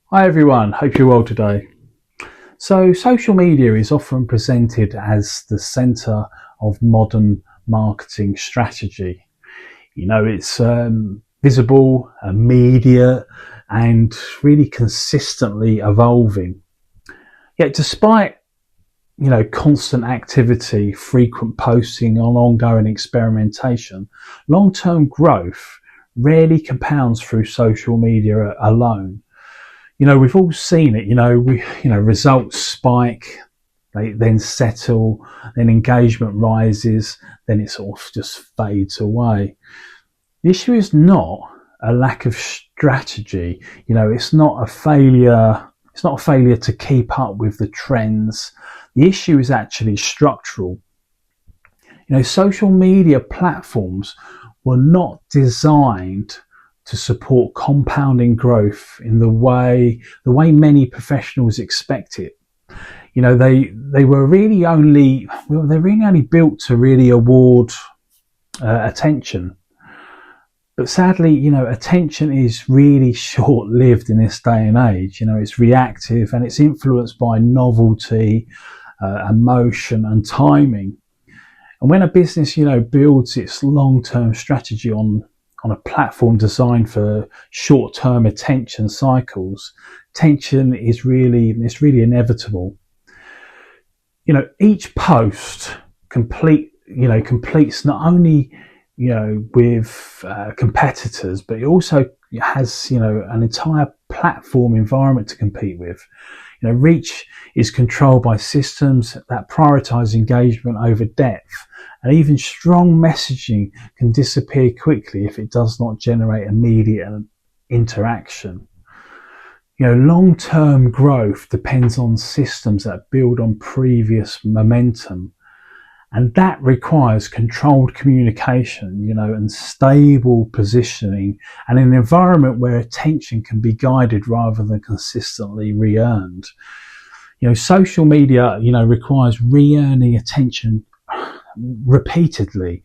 Hi everyone, hope you're well today. So social media is often presented as the centre of modern marketing strategy. It's visible, immediate and really consistently evolving. Yet despite, constant activity, frequent posting and ongoing experimentation, long-term growth rarely compounds through social media alone. We've all seen it. Results spike, they then settle, then engagement rises, then it sort of just fades away. The issue is not a lack of strategy. It's not a failure. It's not a failure to keep up with the trends. The issue is actually structural. Social media platforms were not designed to support compounding growth in the way many professionals expect it. They're really only built to really award attention. But sadly, attention is really short-lived in this day and age. It's reactive and it's influenced by novelty, emotion and timing. And when a business, builds its long-term strategy on a platform designed for short-term attention cycles, tension is really inevitable. Each post completes not only with competitors, but it also has an entire platform environment to compete with. Reach is controlled by systems that prioritize engagement over depth, and even strong messaging can disappear quickly if it does not generate immediate interaction. Long-term growth depends on systems that build on previous momentum, and that requires controlled communication, and stable positioning, and an environment where attention can be guided rather than consistently re-earned. Social media, requires re-earning attention repeatedly.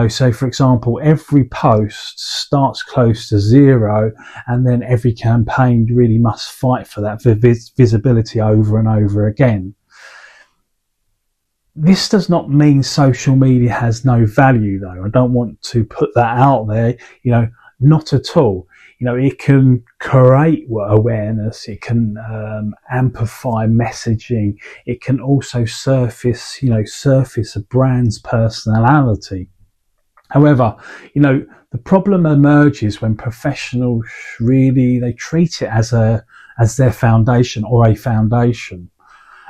So for example, every post starts close to zero, and then every campaign really must fight for that visibility over and over again. This does not mean social media has no value, though. I don't want to put that out there, not at all. It can create awareness, it can amplify messaging, it can also surface a brand's personality. However, the problem emerges when professionals they treat it as their foundation or a foundation.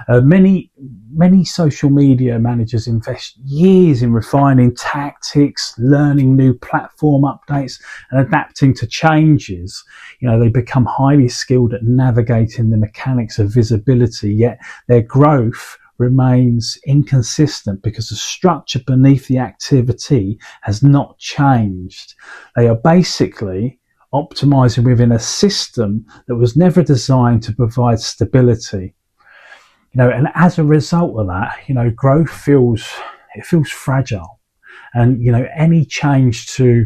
Many social media managers invest years in refining tactics, learning new platform updates and adapting to changes. They become highly skilled at navigating the mechanics of visibility, yet their growth remains inconsistent because the structure beneath the activity has not changed. They are basically optimizing within a system that was never designed to provide stability. And as a result of that, growth feels fragile, and any change to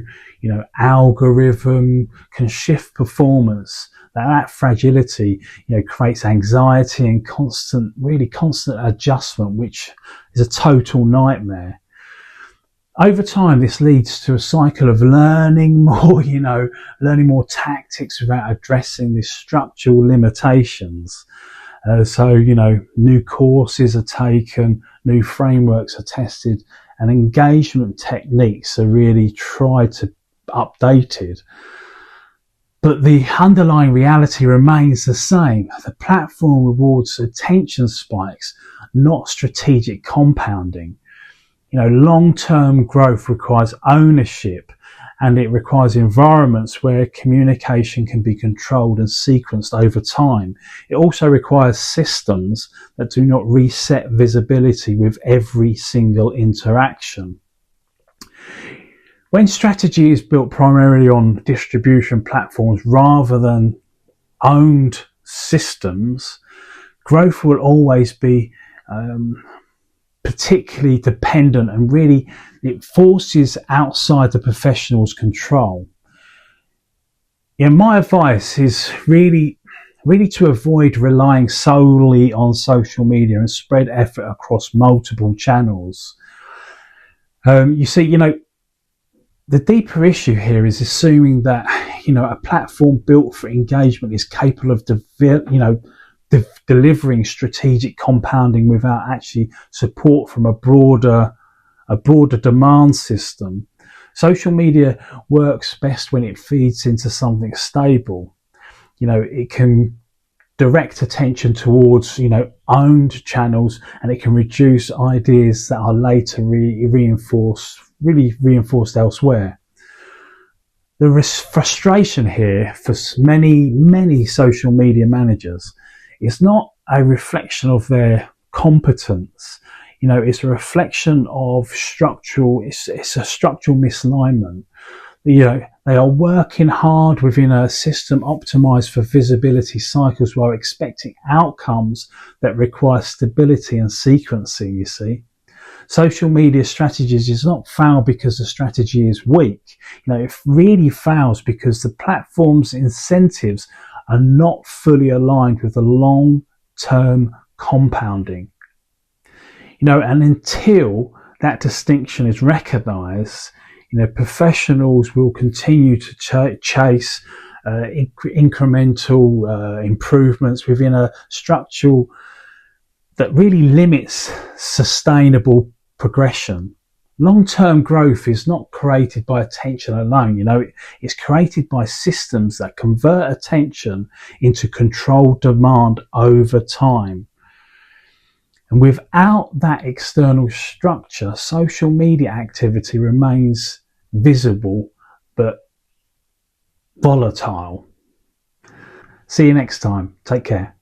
algorithm can shift performance. That fragility creates anxiety and constant adjustment, which is a total nightmare. Over time, this leads to a cycle of learning more tactics without addressing the structural limitations. So new courses are taken, new frameworks are tested, and engagement techniques are really tried to updated. But the underlying reality remains the same. The platform rewards attention spikes, not strategic compounding. Long-term growth requires ownership, and it requires environments where communication can be controlled and sequenced over time. It also requires systems that do not reset visibility with every single interaction. When strategy is built primarily on distribution platforms rather than owned systems, growth will always be particularly dependent, and really it forces outside the professional's control. My advice is really really to avoid relying solely on social media and spread effort across multiple channels. You see, the deeper issue here is assuming that a platform built for engagement is capable of delivering strategic compounding without actually support from a broader demand system. Social media works best when it feeds into something stable. It can direct attention towards owned channels, and it can reduce ideas that are later reinforced elsewhere. The frustration here for many social media managers is not a reflection of their competence. It's a reflection of it's a structural misalignment. They are working hard within a system optimized for visibility cycles while expecting outcomes that require stability and sequencing, you see. Social media strategies does not fail because the strategy is weak. It really fails because the platform's incentives are not fully aligned with the long-term compounding. And until that distinction is recognized, professionals will continue to chase incremental improvements within a structural that really limits sustainable progression. Long-term growth is not created by attention alone. It's created by systems that convert attention into controlled demand over time. And without that external structure, social media activity remains visible but volatile. See you next time. Take care.